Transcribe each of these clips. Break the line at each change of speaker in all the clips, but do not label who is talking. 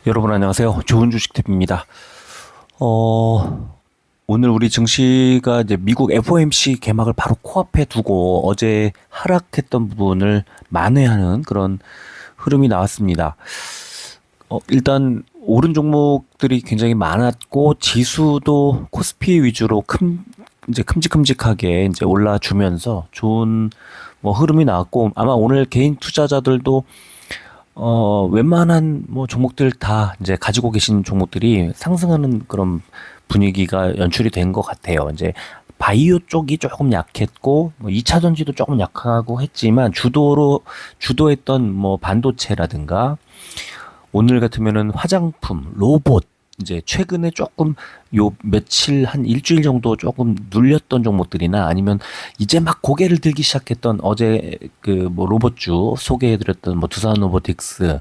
여러분 안녕하세요. 좋은 주식 팁입니다. 오늘 우리 증시가 이제 미국 FOMC 개막을 바로 코앞에 두고 어제 하락했던 부분을 만회하는 그런 흐름이 나왔습니다. 일단 오른 종목들이 굉장히 많았고 지수도 코스피 위주로 이제 큼직큼직하게 이제 올라주면서 좋은 뭐 흐름이 나왔고 아마 오늘 개인 투자자들도 웬만한 뭐 종목들 다 이제 가지고 계신 종목들이 상승하는 그런 분위기가 연출이 된 것 같아요. 이제 바이오 쪽이 조금 약했고, 뭐 2차 전지도 조금 약하고 했지만, 주도했던 뭐 반도체라든가, 오늘 같으면은 화장품, 로봇, 이제 최근에 조금 요 며칠 한 일주일 정도 조금 눌렸던 종목들이나 아니면 이제 막 고개를 들기 시작했던 어제 그 뭐 로봇주 소개해드렸던 뭐 두산 로보틱스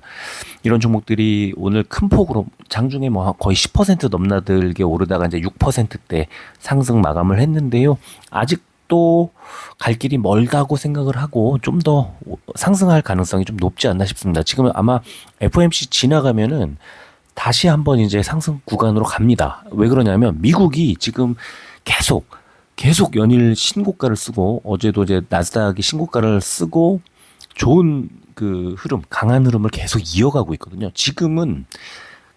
이런 종목들이 오늘 큰 폭으로 장중에 뭐 거의 10% 넘나들게 오르다가 이제 6%대 상승 마감을 했는데요. 아직도 갈 길이 멀다고 생각을 하고 좀 더 상승할 가능성이 좀 높지 않나 싶습니다. 지금 아마 FOMC 지나가면은 다시 한번 이제 상승 구간으로 갑니다. 왜 그러냐면 미국이 지금 계속 연일 신고가를 쓰고 어제도 이제 나스닥이 신고가를 쓰고 좋은 그 흐름, 강한 흐름을 계속 이어가고 있거든요. 지금은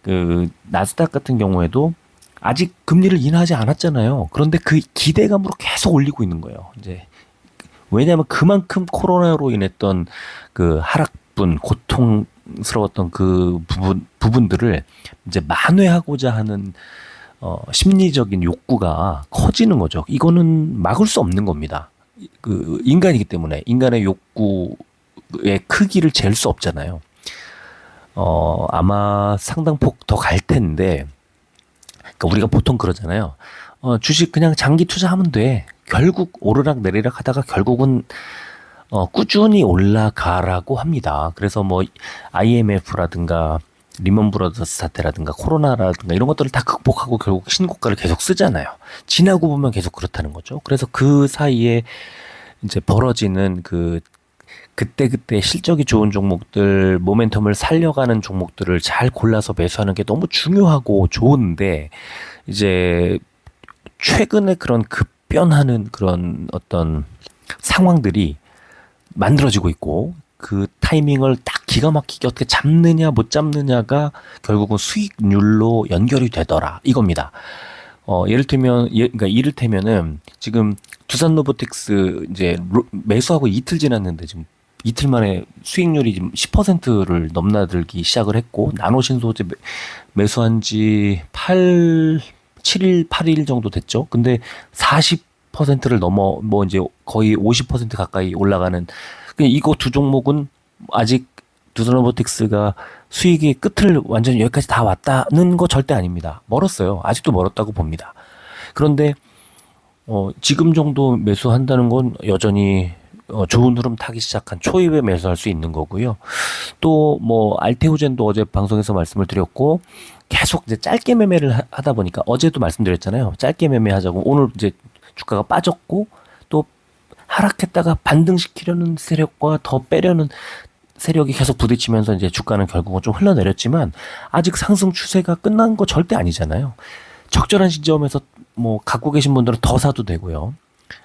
그 나스닥 같은 경우에도 아직 금리를 인하하지 않았잖아요. 그런데 그 기대감으로 계속 올리고 있는 거예요. 이제 왜냐하면 그만큼 코로나로 인했던 그 하락분, 고통스러웠던 그 부분들을 이제 만회하고자 하는 심리적인 욕구가 커지는 거죠. 이거는 막을 수 없는 겁니다. 그 인간이기 때문에 인간의 욕구의 크기를 잴 수 없잖아요. 아마 상당폭 더 갈 텐데, 그러니까 우리가 보통 그러잖아요. 주식 그냥 장기 투자하면 돼. 결국 오르락 내리락 하다가 결국은 꾸준히 올라가라고 합니다. 그래서 뭐 IMF라든가 리먼 브라더스 사태라든가 코로나라든가 이런 것들을 다 극복하고 결국 신고가를 계속 쓰잖아요. 지나고 보면 계속 그렇다는 거죠. 그래서 그 사이에 이제 벌어지는 그때그때 실적이 좋은 종목들, 모멘텀을 살려가는 종목들을 잘 골라서 매수하는 게 너무 중요하고 좋은데, 이제, 최근에 그런 급변하는 그런 어떤 상황들이 만들어지고 있고, 그 타이밍을 딱 기가 막히게 어떻게 잡느냐, 못 잡느냐가 결국은 수익률로 연결이 되더라. 이겁니다. 그러니까 이를테면은 지금 두산 로보틱스 이제 매수하고 이틀 지났는데 지금 이틀 만에 수익률이 지금 10%를 넘나들기 시작을 했고 나노신소재 매수한 지 7일, 8일 정도 됐죠. 근데 40%를 넘어 뭐 이제 거의 50% 가까이 올라가는 이거 두 종목은 아직 두산 로보틱스가 수익의 끝을 완전히 여기까지 다 왔다는 거 절대 아닙니다. 멀었어요. 아직도 멀었다고 봅니다. 그런데 지금 정도 매수한다는 건 여전히 좋은 흐름 타기 시작한 초입에 매수할 수 있는 거고요. 또 뭐 알테오젠도 어제 방송에서 말씀을 드렸고 계속 이제 짧게 매매를 하다 보니까 어제도 말씀드렸잖아요. 짧게 매매하자고 오늘 이제 주가가 빠졌고 또 하락했다가 반등시키려는 세력과 더 빼려는 세력이 계속 부딪히면서 이제 주가는 결국은 좀 흘러내렸지만 아직 상승 추세가 끝난 거 절대 아니잖아요. 적절한 시점에서 뭐 갖고 계신 분들은 더 사도 되고요.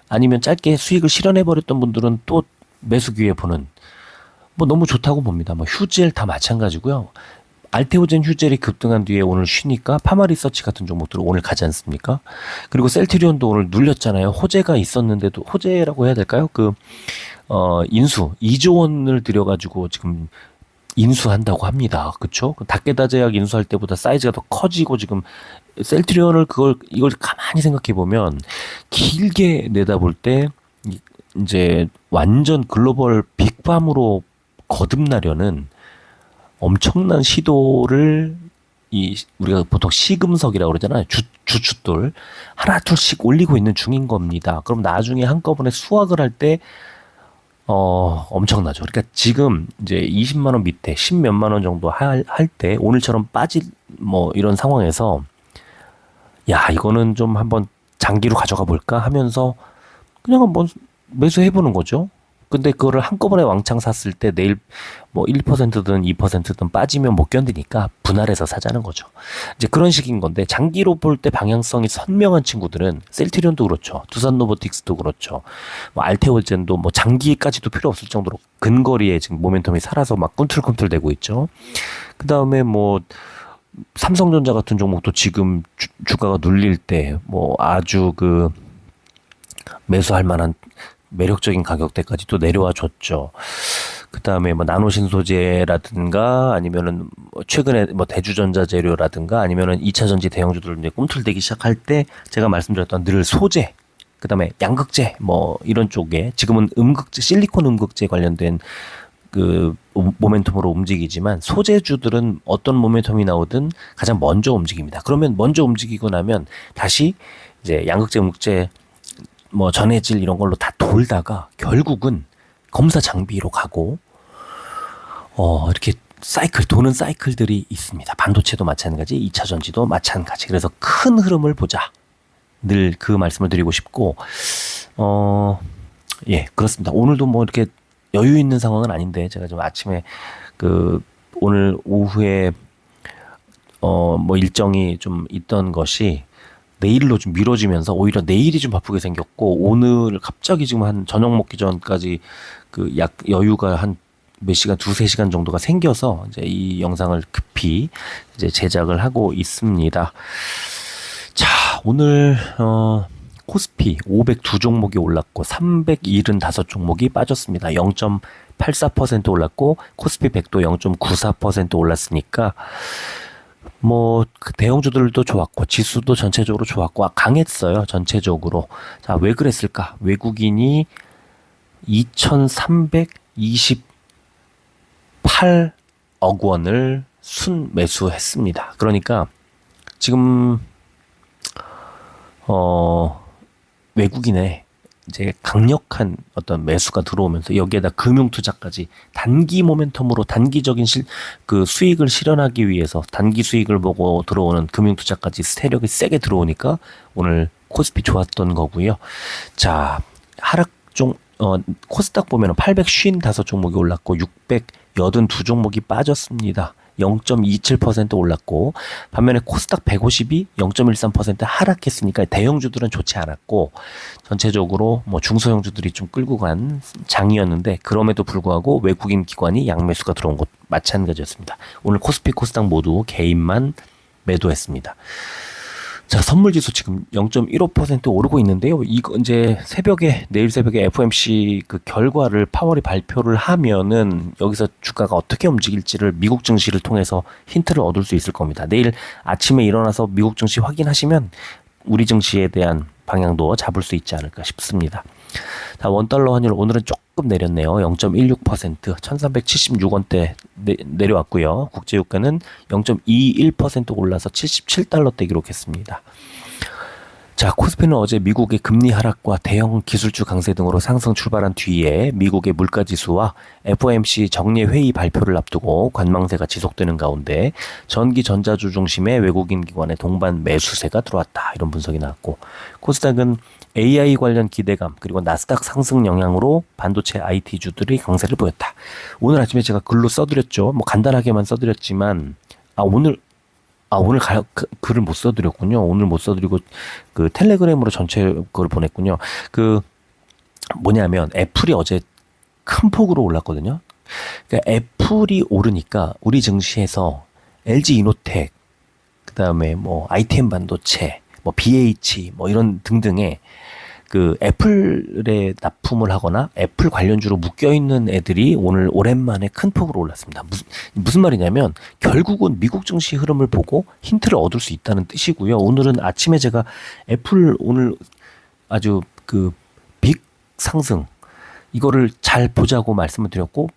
아니면 짧게 수익을 실현해 버렸던 분들은 또 매수 기회 보는 뭐 너무 좋다고 봅니다. 뭐 휴젤 다 마찬가지고요. 알테오젠 휴젤이 급등한 뒤에 오늘 쉬니까 파마리서치 같은 종목들 오늘 가지 않습니까? 그리고 셀트리온도 오늘 눌렸잖아요. 호재가 있었는데도 호재라고 해야 될까요? 인수 2조 원을 들여가지고 지금 인수한다고 합니다. 그쵸? 닥게다 제약 인수할 때보다 사이즈가 더 커지고 지금 셀트리온을 이걸 가만히 생각해 보면 길게 내다볼 때 이제 완전 글로벌 빅팜으로 거듭나려는 엄청난 시도를 우리가 보통 시금석이라고 그러잖아요. 주춧돌 하나 둘씩 올리고 있는 중인 겁니다. 그럼 나중에 한꺼번에 수확을 할 때 엄청나죠. 그러니까 지금 이제 20만 원 밑에 10몇만 원 정도 할 때 오늘처럼 빠질 뭐 이런 상황에서 야, 이거는 좀 한번 장기로 가져가 볼까 하면서 그냥 한번 매수해 보는 거죠. 근데 그거를 한꺼번에 왕창 샀을 때 내일 뭐 1%든 2%든 빠지면 못 견디니까 분할해서 사자는 거죠. 이제 그런 식인 건데 장기로 볼 때 방향성이 선명한 친구들은 셀트리온도 그렇죠. 두산 로보틱스도 그렇죠. 뭐 알테오젠도 뭐 장기까지도 필요 없을 정도로 근거리에 지금 모멘텀이 살아서 막 꿈틀꿈틀대고 있죠. 그 다음에 뭐 삼성전자 같은 종목도 지금 주가가 눌릴 때 뭐 아주 그 매수할 만한 매력적인 가격대까지 또 내려와 줬죠. 그 다음에 뭐 나노신소재라든가 아니면은 뭐 최근에 뭐 대주전자재료라든가 아니면은 2차 전지 대형주들 이제 꿈틀대기 시작할 때 제가 말씀드렸던 늘 소재, 그 다음에 양극재 뭐 이런 쪽에 지금은 음극재, 실리콘 음극재 관련된 그 모멘텀으로 움직이지만 소재주들은 어떤 모멘텀이 나오든 가장 먼저 움직입니다. 그러면 먼저 움직이고 나면 다시 이제 양극재, 음극재 뭐 전해질 이런 걸로 다 돌다가 결국은 검사 장비로 가고 이렇게 사이클 도는 사이클들이 있습니다. 반도체도 마찬가지, 2차 전지도 마찬가지. 그래서 큰 흐름을 보자. 늘 그 말씀을 드리고 싶고 예, 그렇습니다. 오늘도 뭐 이렇게 여유 있는 상황은 아닌데 제가 좀 아침에 그 오늘 오후에 뭐 일정이 좀 있던 것이 내일로 좀 미뤄지면서 오히려 내일이 좀 바쁘게 생겼고 오늘 갑자기 지금 한 저녁 먹기 전까지 그 약 여유가 한 몇 시간, 두세 시간 정도가 생겨서 이제 이 영상을 급히 이제 제작을 하고 있습니다. 자, 오늘 코스피 502 종목이 올랐고 375 종목이 빠졌습니다. 0.84% 올랐고 코스피 100도 0.94% 올랐으니까 뭐 그 대형주들도 좋았고 지수도 전체적으로 좋았고 강했어요. 전체적으로. 자, 왜 그랬을까? 외국인이 2,328억 원을 순매수했습니다. 그러니까 지금 외국인의 이제 강력한 어떤 매수가 들어오면서 여기에다 금융투자까지 단기 모멘텀으로 단기적인 그 수익을 실현하기 위해서 단기 수익을 보고 들어오는 금융투자까지 세력이 세게 들어오니까 오늘 코스피 좋았던 거고요. 자, 코스닥 보면은 855 종목이 올랐고 682 종목이 빠졌습니다. 0.27% 올랐고 반면에 코스닥 150이 0.13% 하락했으니까 대형주들은 좋지 않았고 전체적으로 뭐 중소형주들이 좀 끌고 간 장이었는데 그럼에도 불구하고 외국인 기관이 양매수가 들어온 것 마찬가지였습니다. 오늘 코스피 코스닥 모두 개인만 매도했습니다. 자, 선물지수 지금 0.15% 오르고 있는데요. 이거 이제 내일 새벽에 FOMC 그 결과를 파월이 발표를 하면은 여기서 주가가 어떻게 움직일지를 미국 증시를 통해서 힌트를 얻을 수 있을 겁니다. 내일 아침에 일어나서 미국 증시 확인하시면 우리 증시에 대한 방향도 잡을 수 있지 않을까 싶습니다. 자, 원달러 환율 오늘은 조금 내렸네요. 0.16% 1376원대 내려왔고요. 국제유가는 0.21% 올라서 77달러대 기록했습니다. 자, 코스피는 어제 미국의 금리 하락과 대형 기술주 강세 등으로 상승 출발한 뒤에 미국의 물가지수와 FOMC 정례회의 발표를 앞두고 관망세가 지속되는 가운데 전기 전자주 중심의 외국인 기관의 동반 매수세가 들어왔다. 이런 분석이 나왔고 코스닥은 AI 관련 기대감 그리고 나스닥 상승 영향으로 반도체 IT주들이 강세를 보였다. 오늘 아침에 제가 글로 써드렸죠. 뭐 간단하게만 써드렸지만 오늘 글을 못 써드렸군요. 오늘 못 써드리고 그 텔레그램으로 전체 그걸 보냈군요. 그 뭐냐면 애플이 어제 큰 폭으로 올랐거든요. 그러니까 애플이 오르니까 우리 증시에서 LG 이노텍, 그 다음에 뭐 ITM 반도체, 뭐 BH 뭐 이런 등등의 그 애플에 납품을 하거나 애플 관련주로 묶여있는 애들이 오늘 오랜만에 큰 폭으로 올랐습니다. 무슨 말이냐면 결국은 미국 증시 흐름을 보고 힌트를 얻을 수 있다는 뜻이고요. 오늘은 아침에 제가 애플 오늘 아주 그 빅 상승 이거를 잘 보자고 말씀을 드렸고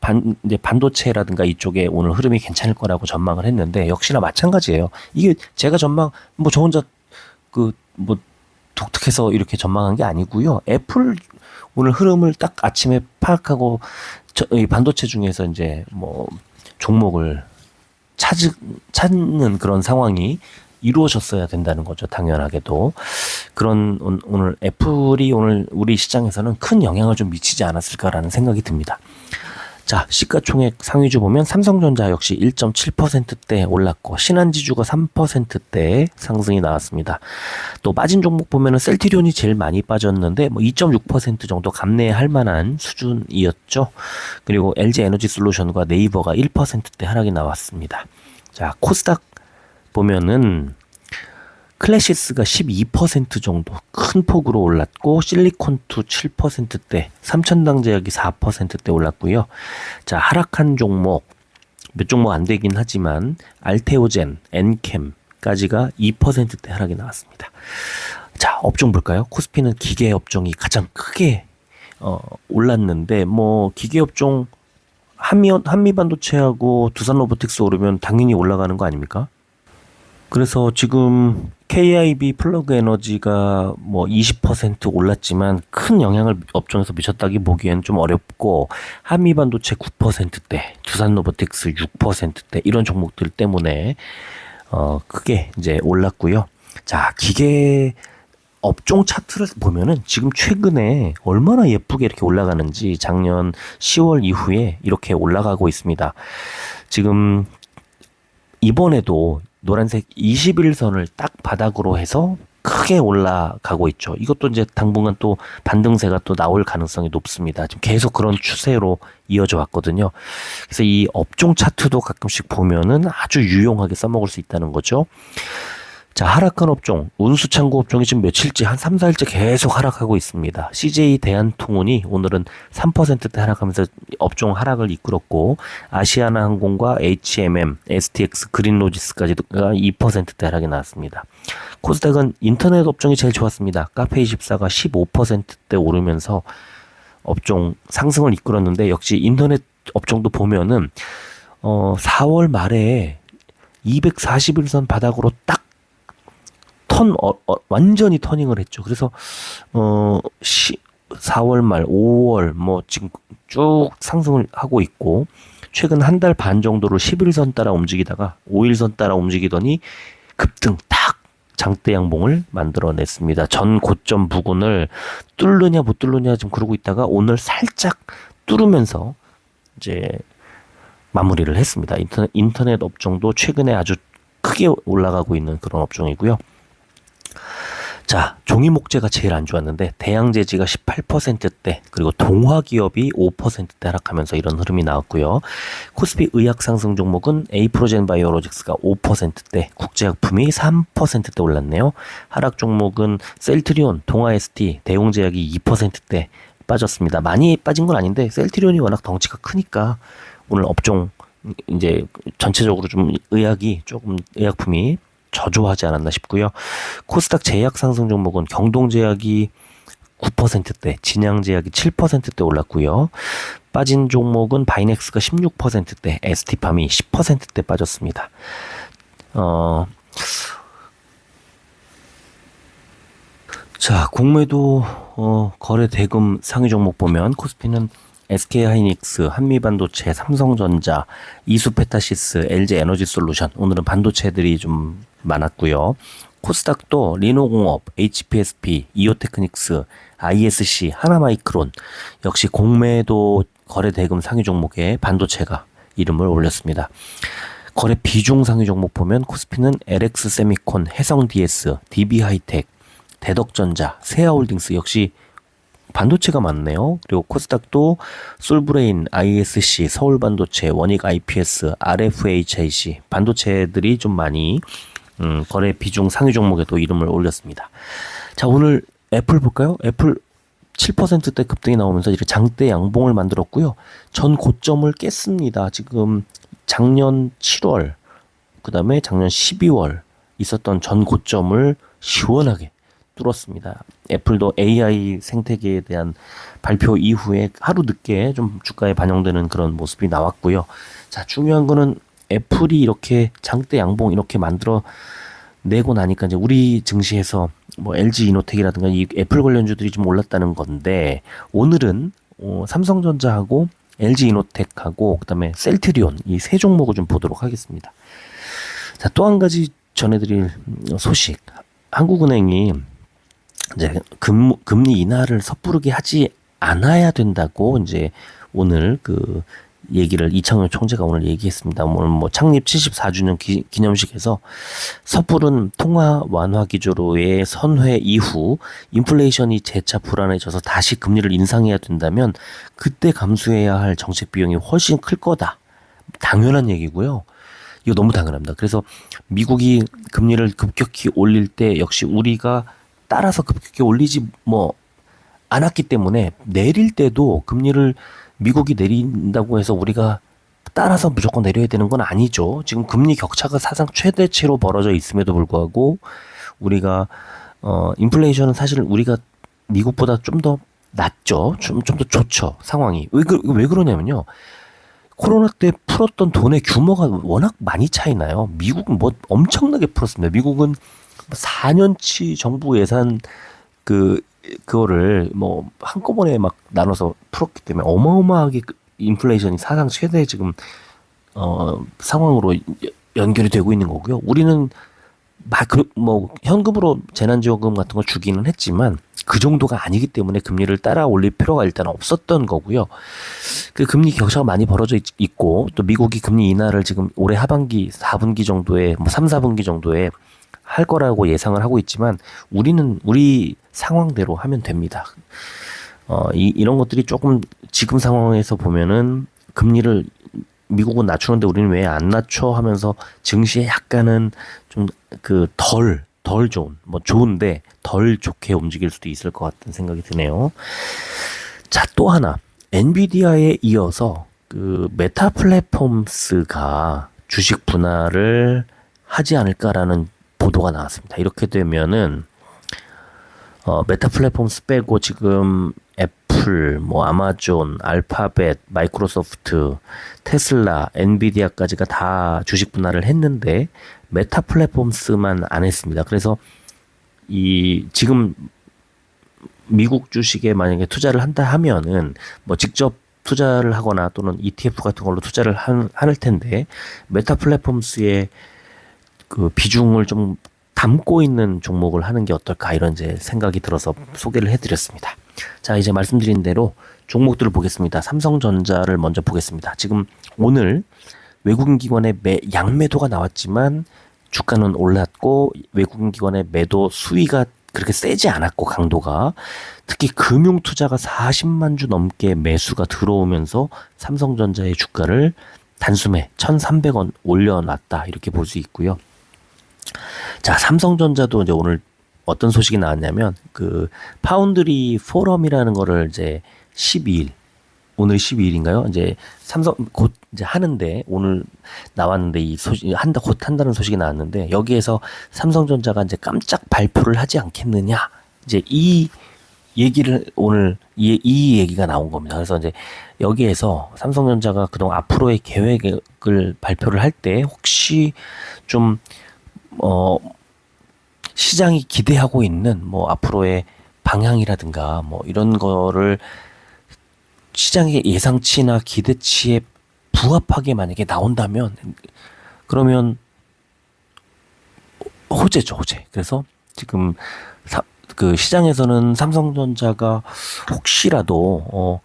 이제 반도체라든가 이쪽에 오늘 흐름이 괜찮을 거라고 전망을 했는데 역시나 마찬가지예요. 이게 제가 전망 뭐 저 혼자 그 뭐 독특해서 이렇게 전망한 게 아니고요. 애플 오늘 흐름을 딱 아침에 파악하고 이 반도체 중에서 이제 뭐 종목을 찾는 그런 상황이 이루어졌어야 된다는 거죠. 당연하게도. 그런 오늘 애플이 오늘 우리 시장에서는 큰 영향을 좀 미치지 않았을까라는 생각이 듭니다. 자, 시가총액 상위주 보면 삼성전자 역시 1.7%대 올랐고 신한지주가 3%대 상승이 나왔습니다. 또 빠진 종목 보면은 셀트리온이 제일 많이 빠졌는데 뭐 2.6% 정도 감내할 만한 수준이었죠. 그리고 LG에너지솔루션과 네이버가 1%대 하락이 나왔습니다. 자, 코스닥 보면은 클래시스가 12% 정도 큰 폭으로 올랐고 실리콘투 7%대, 삼천당제약이 4%대 올랐고요. 자, 하락한 종목 몇 종목 안 되긴 하지만 알테오젠, 엔캠까지가 2%대 하락이 나왔습니다. 자, 업종 볼까요? 코스피는 기계 업종이 가장 크게 올랐는데 뭐 기계 업종 한미반도체하고 두산로보틱스 오르면 당연히 올라가는 거 아닙니까? 그래서 지금 KIB 플러그 에너지가 뭐 20% 올랐지만 큰 영향을 업종에서 미쳤다기 보기엔 좀 어렵고 한미반도체 9%대, 두산로보틱스 6%대 이런 종목들 때문에 크게 이제 올랐고요. 자, 기계 업종 차트를 보면은 지금 최근에 얼마나 예쁘게 이렇게 올라가는지 작년 10월 이후에 이렇게 올라가고 있습니다. 지금 이번에도 노란색 21선을 딱 바닥으로 해서 크게 올라가고 있죠. 이것도 이제 당분간 또 반등세가 또 나올 가능성이 높습니다. 지금 계속 그런 추세로 이어져 왔거든요. 그래서 이 업종 차트도 가끔씩 보면은 아주 유용하게 써먹을 수 있다는 거죠. 자, 하락한 업종, 운수창고 업종이 지금 며칠째 한 3, 4일째 계속 하락하고 있습니다. CJ 대한통운이 오늘은 3%대 하락하면서 업종 하락을 이끌었고 아시아나항공과 HMM, STX, 그린로지스까지가 2%대 하락이 나왔습니다. 코스닥은 인터넷 업종이 제일 좋았습니다. 카페24가 15%대 오르면서 업종 상승을 이끌었는데 역시 인터넷 업종도 보면은 4월 말에 241선 바닥으로 딱 완전히 터닝을 했죠. 그래서 4월 말, 5월 뭐 지금 쭉 상승을 하고 있고 최근 한 달 반 정도로 11선 따라 움직이다가 5일선 따라 움직이더니 급등 딱 장대 양봉을 만들어냈습니다. 전 고점 부근을 뚫느냐 못 뚫느냐 지금 그러고 있다가 오늘 살짝 뚫으면서 이제 마무리를 했습니다. 인터넷 업종도 최근에 아주 크게 올라가고 있는 그런 업종이고요. 자, 종이목재가 제일 안 좋았는데 대양제지가 18%대 그리고 동화기업이 5%대 하락하면서 이런 흐름이 나왔고요. 코스피 의학 상승 종목은 에이프로젠 바이오로직스가 5%대 국제약품이 3%대 올랐네요. 하락 종목은 셀트리온, 동아ST, 대웅제약이 2%대 빠졌습니다. 많이 빠진 건 아닌데 셀트리온이 워낙 덩치가 크니까 오늘 업종 이제 전체적으로 좀 의약품이 저조하지 않았나 싶고요. 코스닥 제약 상승 종목은 경동제약이 9%대, 진양제약이 7%대 올랐고요. 빠진 종목은 바이넥스가 16%대, ST팜이 10%대 빠졌습니다. 자, 공매도 거래 대금 상위 종목 보면 코스피는 SK하이닉스, 한미반도체, 삼성전자, 이수페타시스, LG에너지솔루션 오늘은 반도체들이 좀 많았고요. 코스닥도 리노공업, HPSP, 이오테크닉스, ISC, 하나마이크론 역시 공매도 거래 대금 상위 종목에 반도체가 이름을 올렸습니다. 거래 비중 상위 종목 보면 코스피는 LX세미콘, 해성DS, DB하이텍, 대덕전자, 세아홀딩스 역시 반도체가 많네요. 그리고 코스닥도 솔브레인, ISC, 서울반도체, 원익 IPS, RFHIC 반도체들이 좀 많이 거래 비중 상위 종목에도 이름을 올렸습니다. 자, 오늘 애플 볼까요? 애플 7%대 급등이 나오면서 이렇게 장대 양봉을 만들었고요. 전 고점을 깼습니다. 지금 작년 7월, 그 다음에 작년 12월 있었던 전 고점을 시원하게 뚫었습니다. 애플도 AI 생태계에 대한 발표 이후에 하루 늦게 좀 주가에 반영되는 그런 모습이 나왔고요. 자, 중요한 거는 애플이 이렇게 장대 양봉 이렇게 만들어 내고 나니까 이제 우리 증시에서 뭐 LG 이노텍이라든가 이 애플 관련주들이 좀 올랐다는 건데 오늘은 삼성전자하고 LG 이노텍하고 그다음에 셀트리온 이 세 종목을 좀 보도록 하겠습니다. 자, 또 한 가지 전해드릴 소식. 한국은행이 이제 금리 인하를 섣부르게 하지 않아야 된다고 이제 오늘 그 얘기를 이창용 총재가 오늘 얘기했습니다. 오늘 뭐 창립 74주년 기념식에서 섣부른 통화 완화 기조로의 선회 이후 인플레이션이 재차 불안해져서 다시 금리를 인상해야 된다면 그때 감수해야 할 정책 비용이 훨씬 클 거다. 당연한 얘기고요. 이거 너무 당연합니다. 그래서 미국이 금리를 급격히 올릴 때 역시 우리가 따라서 급격히 올리지 않았기 때문에 내릴 때도 금리를 미국이 내린다고 해서 우리가 따라서 무조건 내려야 되는 건 아니죠. 지금 금리 격차가 사상 최대치로 벌어져 있음에도 불구하고 우리가 인플레이션은 사실 우리가 미국보다 좀 더 낫죠. 좀 더 좋죠. 상황이. 왜 그러냐면요. 코로나 때 풀었던 돈의 규모가 워낙 많이 차이나요. 미국은 뭐 엄청나게 풀었습니다. 미국은 4년치 정부 예산 그거를 뭐 한꺼번에 막 나눠서 풀었기 때문에 어마어마하게 인플레이션이 사상 최대 지금 상황으로 연결이 되고 있는 거고요. 우리는 뭐 현금으로 재난지원금 같은 걸 주기는 했지만 그 정도가 아니기 때문에 금리를 따라 올릴 필요가 일단 없었던 거고요. 그 금리 격차가 많이 벌어져 있고 또 미국이 금리 인하를 지금 올해 하반기 4분기 정도에 뭐 3, 4분기 정도에 할 거라고 예상을 하고 있지만 우리는 우리 상황대로 하면 됩니다. 이런 것들이 조금 지금 상황에서 보면은 금리를 미국은 낮추는데 우리는 왜 안 낮춰 하면서 증시에 약간은 좀 덜 좋은, 뭐 좋은데 덜 좋게 움직일 수도 있을 것 같은 생각이 드네요. 자, 또 하나. 엔비디아에 이어서 그 메타 플랫폼스가 주식 분할을 하지 않을까라는 보도가 나왔습니다. 이렇게 되면은 메타 플랫폼스 빼고 지금 애플, 뭐 아마존, 알파벳, 마이크로소프트, 테슬라, 엔비디아까지가 다 주식 분할을 했는데 메타 플랫폼스만 안 했습니다. 그래서 지금 미국 주식에 만약에 투자를 한다 하면은 뭐 직접 투자를 하거나 또는 ETF 같은 걸로 투자를 할 텐데 메타 플랫폼스의 그 비중을 좀 담고 있는 종목을 하는 게 어떨까 이런 이제 생각이 들어서 소개를 해드렸습니다. 자, 이제 말씀드린 대로 종목들을 보겠습니다. 삼성전자를 먼저 보겠습니다. 지금 오늘 외국인 기관의 양매도가 나왔지만 주가는 올랐고 외국인 기관의 매도 수위가 그렇게 세지 않았고 강도가 특히 금융투자가 40만 주 넘게 매수가 들어오면서 삼성전자의 주가를 단숨에 1,300원 올려놨다 이렇게 볼 수 있고요. 자, 삼성전자도 이제 오늘 어떤 소식이 나왔냐면 그 파운드리 포럼이라는 거를 이제 12일 오늘 12일인가요? 이제 삼성 곧 이제 하는데 오늘 나왔는데 이 소식 곧 한다는 소식이 나왔는데 여기에서 삼성전자가 이제 깜짝 발표를 하지 않겠느냐 이제 이 얘기를 오늘 이 얘기가 나온 겁니다. 그래서 이제 여기에서 삼성전자가 그동안 앞으로의 계획을 발표를 할 때 혹시 좀 시장이 기대하고 있는 뭐 앞으로의 방향이라든가 뭐 이런 거를 시장의 예상치나 기대치에 부합하게 만약에 나온다면 그러면 호재죠, 호재. 그래서 지금 그 시장에서는 삼성전자가 혹시라도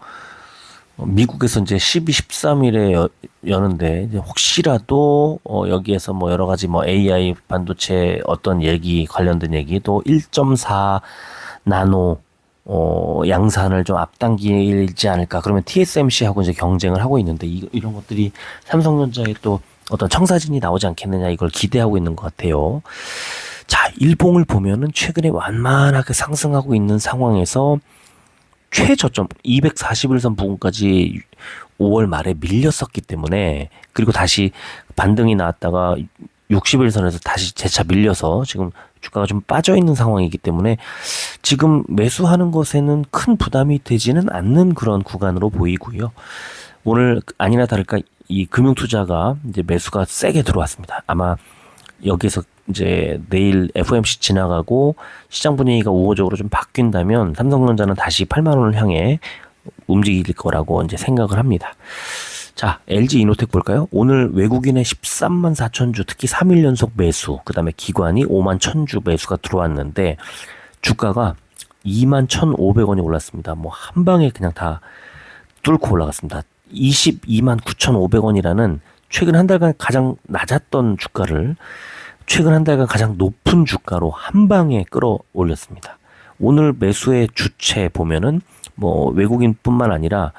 미국에서 이제 12, 13일에 여는데 이제 혹시라도 여기에서 뭐 여러 가지 뭐 AI 반도체 어떤 얘기 관련된 얘기 또 1.4 나노 양산을 좀 앞당기지 않을까. 그러면 TSMC하고 이제 경쟁을 하고 있는데 이런 것들이 삼성전자에 또 어떤 청사진이 나오지 않겠느냐 이걸 기대하고 있는 것 같아요. 자, 일봉을 보면은 최근에 완만하게 상승하고 있는 상황에서 최저점 241선 부근까지 5월 말에 밀렸었기 때문에 그리고 다시 반등이 나왔다가 60일선에서 다시 재차 밀려서 지금 주가가 좀 빠져 있는 상황이기 때문에 지금 매수하는 것에는 큰 부담이 되지는 않는 그런 구간으로 보이고요. 오늘 아니나 다를까 이 금융투자가 이제 매수가 세게 들어왔습니다. 아마 여기서 이제 내일 FOMC 지나가고 시장 분위기가 우호적으로 좀 바뀐다면 삼성전자는 다시 8만 원을 향해 움직일 거라고 이제 생각을 합니다. 자, LG 이노텍 볼까요? 오늘 외국인의 13만 4천 주, 특히 3일 연속 매수, 그 다음에 기관이 5만 1천 주 매수가 들어왔는데 주가가 2만 1,500원이 올랐습니다. 뭐 한 방에 그냥 다 뚫고 올라갔습니다. 22만 9,500원이라는 최근 한 달간 가장 낮았던 주가를 최근 한 달간 가장 높은 주가로 한 방에 끌어올렸습니다. 오늘 매수의 주체 보면은 뭐 외국인뿐만 아니라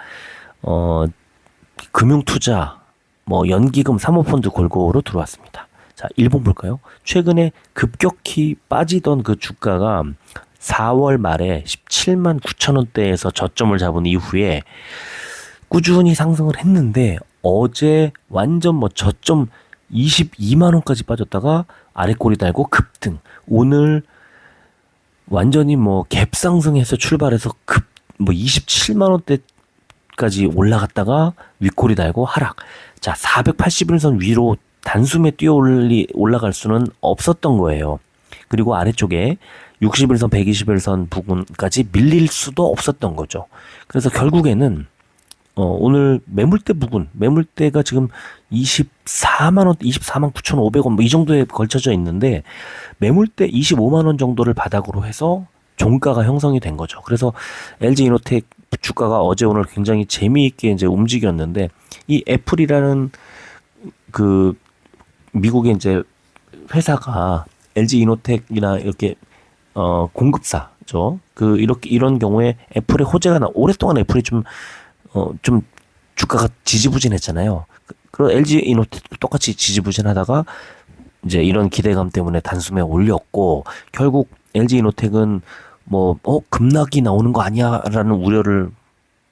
금융투자, 뭐 연기금, 사모펀드 골고루 들어왔습니다. 자, 일본 볼까요? 최근에 급격히 빠지던 그 주가가 4월 말에 17만 9천 원대에서 저점을 잡은 이후에 꾸준히 상승을 했는데 어제 완전 뭐 저점 22만 원까지 빠졌다가 아래 꼬리 달고 급등. 오늘 완전히 뭐 갭 상승해서 출발해서 뭐 27만 원대까지 올라갔다가 윗꼬리 달고 하락. 자, 481선 위로 단숨에 올라갈 수는 없었던 거예요. 그리고 아래쪽에 61선, 121선 부근까지 밀릴 수도 없었던 거죠. 그래서 결국에는 오늘 매물대 부근, 매물대가 지금 24만 원, 24만 9,500원 뭐 이 정도에 걸쳐져 있는데 매물대 25만 원 정도를 바닥으로 해서 종가가 형성이 된 거죠. 그래서 LG 이노텍 주가가 어제 오늘 굉장히 재미있게 이제 움직였는데 이 애플이라는 그 미국의 이제 회사가 LG 이노텍이나 이렇게 공급사죠. 이런 경우에 애플의 호재가 오랫동안 애플이 좀 주가가 지지부진했잖아요. 그리고 LG 이노텍도 똑같이 지지부진하다가 이제 이런 기대감 때문에 단숨에 올렸고 결국 LG 이노텍은 급락이 나오는 거 아니야라는 우려를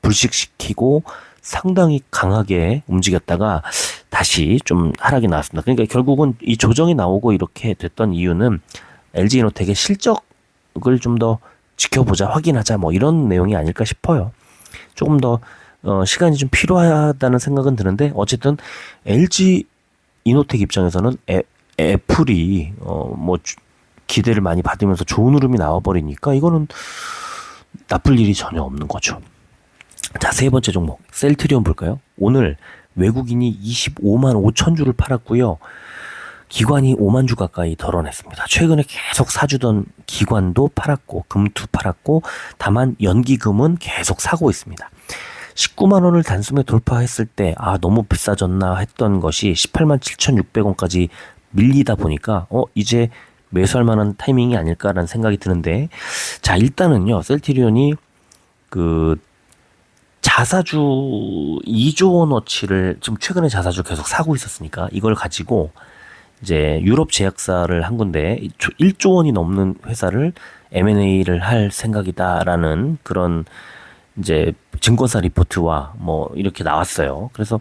불식시키고 상당히 강하게 움직였다가 다시 좀 하락이 나왔습니다. 그러니까 결국은 이 조정이 나오고 이렇게 됐던 이유는 LG 이노텍의 실적을 좀 더 지켜보자, 확인하자 뭐 이런 내용이 아닐까 싶어요. 조금 더 시간이 좀 필요하다는 생각은 드는데 어쨌든 LG 이노텍 입장에서는 애플이 기대를 많이 받으면서 좋은 흐름이 나와버리니까 이거는 나쁠 일이 전혀 없는 거죠. 자, 세 번째 종목 셀트리온 볼까요? 오늘 외국인이 25만 5천 주를 팔았고요. 기관이 5만 주 가까이 덜어냈습니다. 최근에 계속 사주던 기관도 팔았고 금투 팔았고 다만 연기금은 계속 사고 있습니다. 19만 원을 단숨에 돌파했을 때 너무 비싸졌나 했던 것이 18만 7,600원까지 밀리다 보니까 이제 매수할 만한 타이밍이 아닐까라는 생각이 드는데 자, 일단은요. 셀트리온이 자사주 2조 원어치를 지금 최근에 자사주 계속 사고 있었으니까 이걸 가지고 이제 유럽 제약사를 한 군데 1조 원이 넘는 회사를 M&A를 할 생각이다라는 그런 이제 증권사 리포트와 뭐 이렇게 나왔어요. 그래서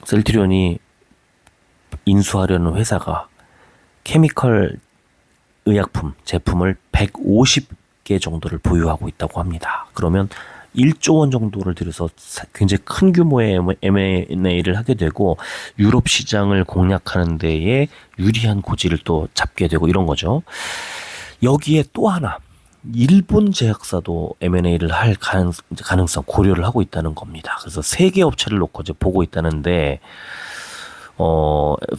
셀트리온이 인수하려는 회사가 케미컬 의약품 제품을 150개 정도를 보유하고 있다고 합니다. 그러면 1조 원 정도를 들여서 굉장히 큰 규모의 M&A를 하게 되고 유럽 시장을 공략하는 데에 유리한 고지를 또 잡게 되고 이런 거죠. 여기에 또 하나 일본 제약사도 M&A를 할 가능성 고려를 하고 있다는 겁니다. 그래서 3개 업체를 놓고 이제 보고 있다는데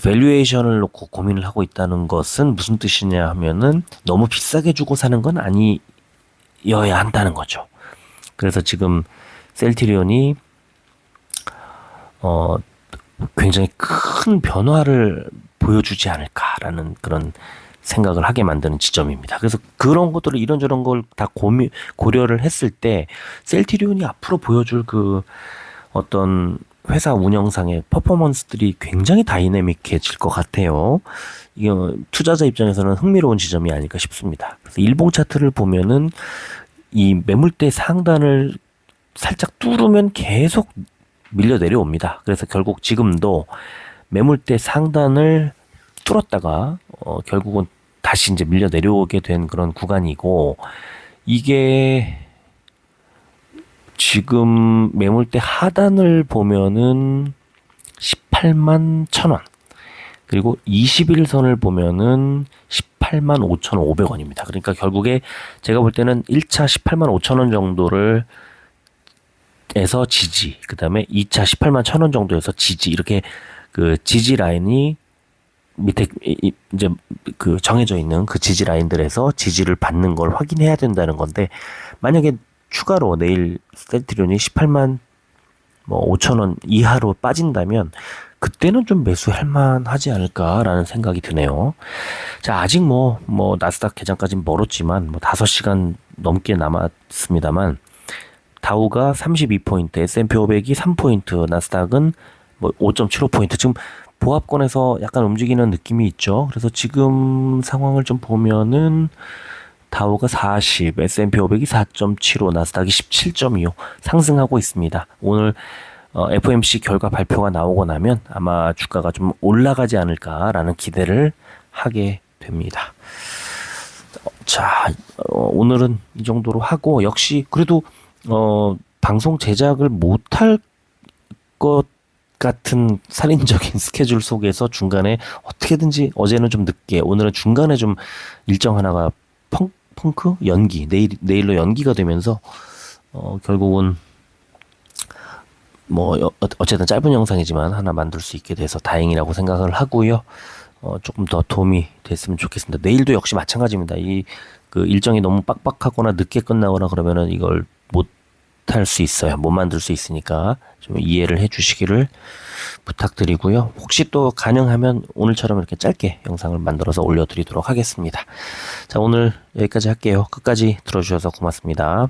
밸류에이션을 놓고 고민을 하고 있다는 것은 무슨 뜻이냐 하면은 너무 비싸게 주고 사는 건 아니어야 한다는 거죠. 그래서 지금 셀트리온이 굉장히 큰 변화를 보여주지 않을까라는 그런 생각을 하게 만드는 지점입니다. 그래서 그런 것들을 이런저런 걸 다 고려를 했을 때 셀트리온이 앞으로 보여줄 어떤 회사 운영상의 퍼포먼스들이 굉장히 다이내믹해질 것 같아요. 이게 투자자 입장에서는 흥미로운 지점이 아닐까 싶습니다. 그래서 일봉 차트를 보면은 이 매물대 상단을 살짝 뚫으면 계속 밀려 내려옵니다. 그래서 결국 지금도 매물대 상단을 뚫었다가 결국은 다시 이제 밀려 내려오게 된 그런 구간이고 이게 지금 매물대 하단을 보면은 18만 1,000원 그리고 21선을 보면은 18만 5,500원입니다. 그러니까 결국에 제가 볼 때는 1차 18만 5천원 정도를 에서 지지, 그 다음에 2차 18만 1,000원 정도에서 지지 이렇게 지지 라인이 밑에 이제 정해져 있는 그 지지 라인들에서 지지를 받는 걸 확인해야 된다는 건데 만약에 추가로 내일 세트리온이 18만 뭐 5천 원 이하로 빠진다면 그때는 좀 매수할 만하지 않을까라는 생각이 드네요. 자, 아직 뭐 나스닥 개장까지는 멀었지만 뭐 5시간 넘게 남았습니다만 다우가 32포인트, S&P 500이 3포인트, 나스닥은 뭐 5.75포인트. 지금 보합권에서 약간 움직이는 느낌이 있죠. 그래서 지금 상황을 좀 보면은 다우가 40, S&P 500이 4.75, 나스닥이 17.25 상승하고 있습니다. 오늘 FOMC 결과 발표가 나오고 나면 아마 주가가 좀 올라가지 않을까라는 기대를 하게 됩니다. 자, 오늘은 이 정도로 하고 역시 그래도 방송 제작을 못할 것 같은 살인적인 스케줄 속에서 중간에 어떻게든지 어제는 좀 늦게 오늘은 중간에 좀 일정 하나가 펑크 연기 내일로 연기가 되면서 결국은 뭐 어쨌든 짧은 영상이지만 하나 만들 수 있게 돼서 다행이라고 생각을 하고요. 조금 더 도움이 됐으면 좋겠습니다. 내일도 역시 마찬가지입니다. 그 일정이 너무 빡빡하거나 늦게 끝나거나 그러면은 이걸 못 할 수 있어요. 못 만들 수 있으니까 좀 이해를 해주시기를 부탁드리고요. 혹시 또 가능하면 오늘처럼 이렇게 짧게 영상을 만들어서 올려드리도록 하겠습니다. 자, 오늘 여기까지 할게요. 끝까지 들어주셔서 고맙습니다.